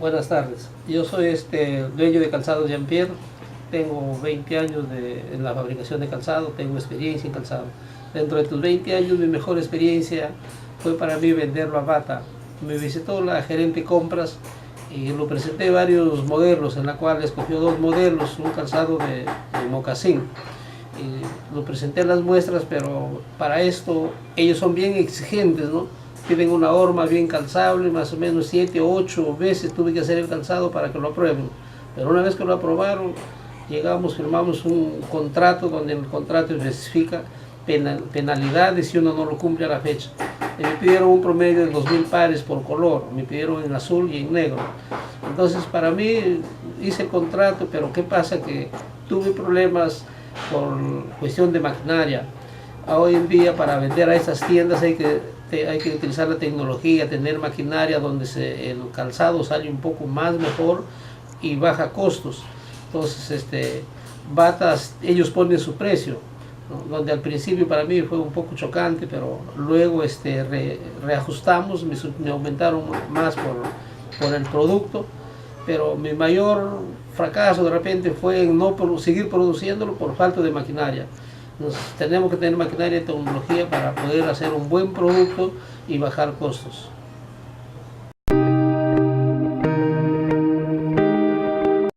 Buenas tardes. Yo soy dueño de Calzados Gianpierre. Tengo 20 años en la fabricación de calzado, tengo experiencia en calzado. Dentro de estos 20 años mi mejor experiencia fue para mí venderlo a Bata. Me visitó la gerente de compras y lo presenté varios modelos, en la cual escogió dos modelos, un calzado de mocasín. Y lo presenté en las muestras, pero para esto ellos son bien exigentes, ¿no? Piden una horma bien calzable, más o menos 7 o 8 veces tuve que hacer el calzado para que lo aprueben. Pero una vez que lo aprobaron, firmamos un contrato donde el contrato especifica penalidades si uno no lo cumple a la fecha. Y me pidieron un promedio de 2000 pares por color, me pidieron en azul y en negro. Entonces para mí hice el contrato, pero ¿qué pasa? Que tuve problemas por cuestión de maquinaria. Hoy en día para vender a estas tiendas hay que utilizar la tecnología, tener maquinaria donde el calzado sale un poco más mejor y baja costos. Entonces Batas, ellos ponen su precio, ¿no? Donde al principio para mí fue un poco chocante, pero luego reajustamos, me aumentaron más por el producto, pero mi mayor fracaso de repente fue en no seguir produciéndolo por falta de maquinaria. Tenemos que tener maquinaria y tecnología para poder hacer un buen producto y bajar costos.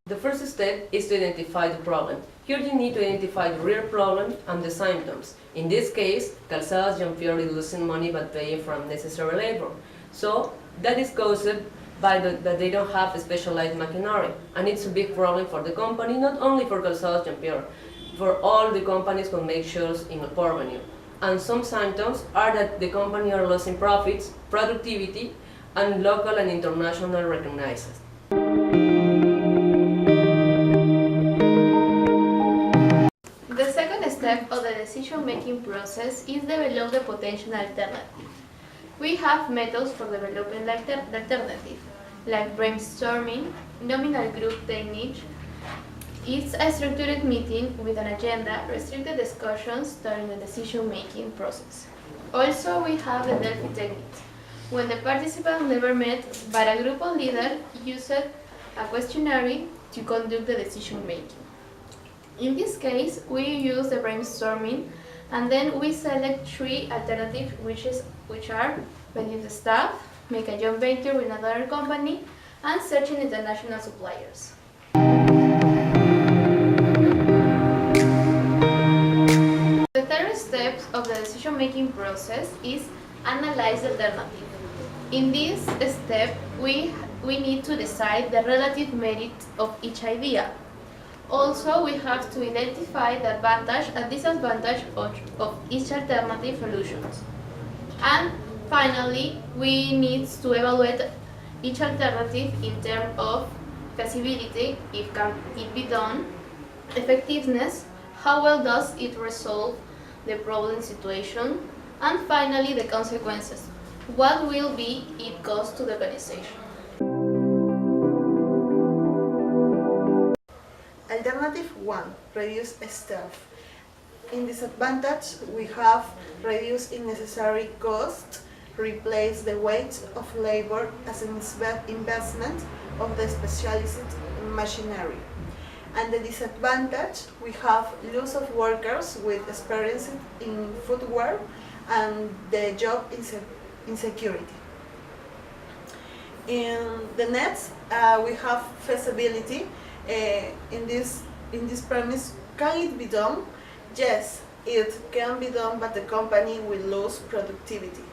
The first step is to identify the problem. Here you need to identify the real problem and the symptoms. In this case, Calzados Gianpierre is losing money but paying for unnecessary labor. So that is caused by that they don't have specialized machinery, and it's a big problem for the company, not only for Calzados Gianpierre, for all the companies who make shoes in El Porvenir. And some symptoms are that the company are losing profits, productivity, and local and international recognized. The second step of the decision-making process is develop the potential alternative. We have methods for developing the alternative, like brainstorming, nominal group technique. It's a structured meeting with an agenda, restricted discussions during the decision-making process. Also, we have the Delphi technique, when the participants never met, but a group of leaders used a questionnaire to conduct the decision-making. In this case, we use the brainstorming, and then we select 3 alternatives, which are reduce the staff, make a joint venture with another company, and searching international suppliers. The third step of the decision-making process is analyze the alternative. In this step, we need to decide the relative merit of each idea. Also, we have to identify the advantage and disadvantage of each alternative solutions. And finally, we need to evaluate each alternative in terms of feasibility, if can it be done, effectiveness, how well does it resolve the problem situation, and finally the consequences. What will be its cost to the organization? Alternative 1. Reduce staff. In disadvantage, we have reduce unnecessary cost, replace the weight of labor as an investment of the specialized machinery. And the disadvantage, we have loss of workers with experience in footwear and the job insecurity. In the next, we have feasibility. In this premise, can it be done? Yes, it can be done, but the company will lose productivity.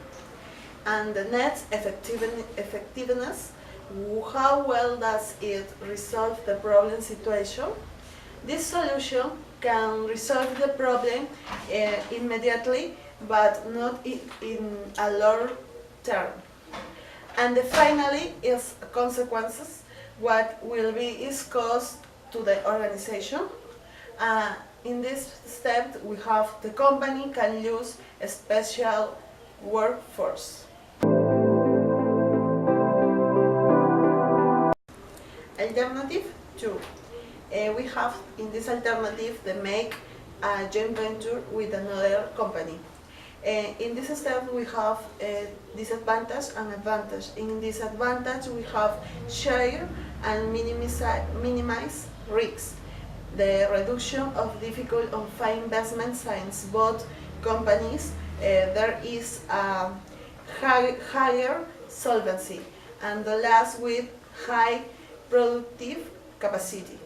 And the next, effectiveness. How well does it resolve the problem situation? This solution can resolve the problem immediately, but not in a long term. And finally is consequences. What will be its cost to the organization? In this step, we have the company can use a special workforce. Alternative 2. We have in this alternative the make a joint venture with another company. In this step, we have disadvantage and advantage. In disadvantage, we have share and minimize risks. The reduction of difficult on fine investment since both companies there is a higher solvency, and the last with high productive capacity.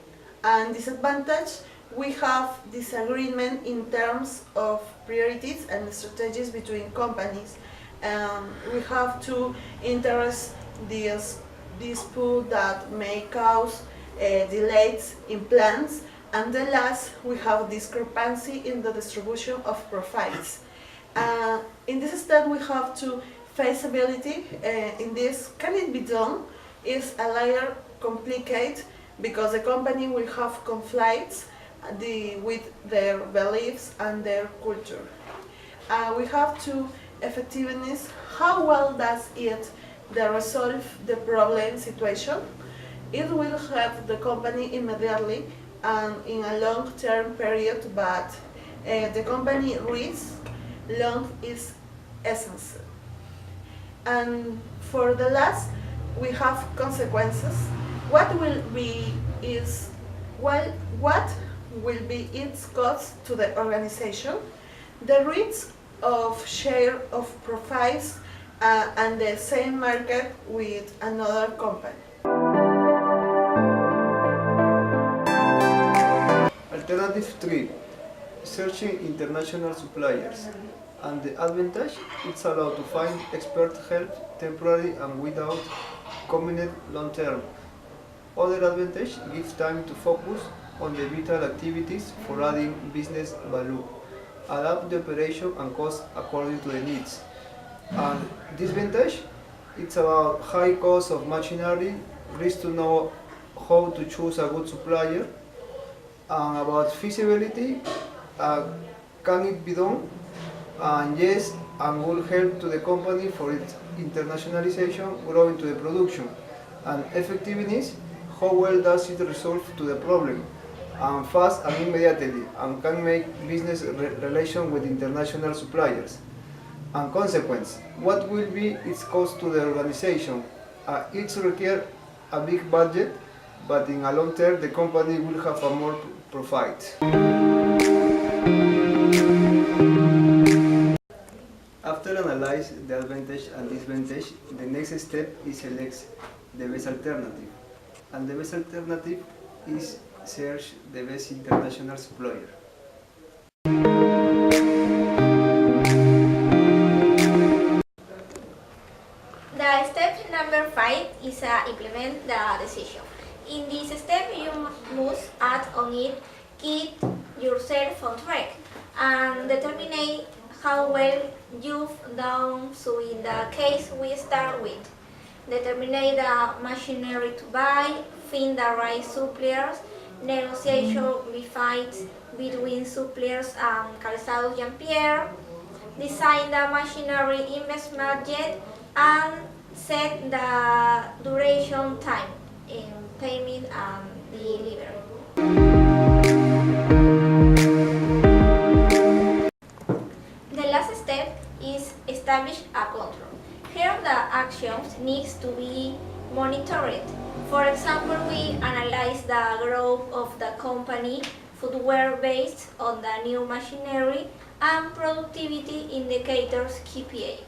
And disadvantage, we have disagreement in terms of priorities and strategies between companies. We have two interest dispute that may cause delays in plans. And the last, we have discrepancy in the distribution of profits. In this step, we have to feasibility. In this, can it be done? Is a layer complicated because the company will have conflicts with their beliefs and their culture. We have to effectiveness. How well does it resolve the problem situation? It will help the company immediately and in a long-term period, but the company risk long is essential. And for the last, we have consequences. What will be its cost to the organization? The risk of share of profits and the same market with another company. Alternative 3. Searching international suppliers. And the advantage, it's allowed to find expert help temporarily and without commitment long term. Other advantage, gives time to focus on the vital activities for adding business value. Adapt the operation and cost according to the needs. And disadvantage, it's about high cost of machinery, risk to know how to choose a good supplier, and about feasibility, can it be done? And yes, and will help to the company for its internationalization, growing to the production. And effectiveness, how well does it resolve to the problem? And fast and immediately, and can make business relation with international suppliers. And consequence, what will be its cost to the organization? It requires a big budget, but in a long term, the company will have a more profit. After analyzing the advantage and disadvantage, the next step is select the best alternative. And the best alternative is search the best international supplier. The step number 5 is implement the decision. In this step, you must add on it, keep yourself on track, and determine how well you've done. So in the case we start with, determine the machinery to buy, find the right suppliers, negotiation fights between suppliers and Calzados Gianpierre, design the machinery investment budget, and set the duration time in payment and delivery. The last step is establish a control. Here the actions needs to be monitored. For example, we analyze the growth of the company, footwear based on the new machinery, and productivity indicators KPI.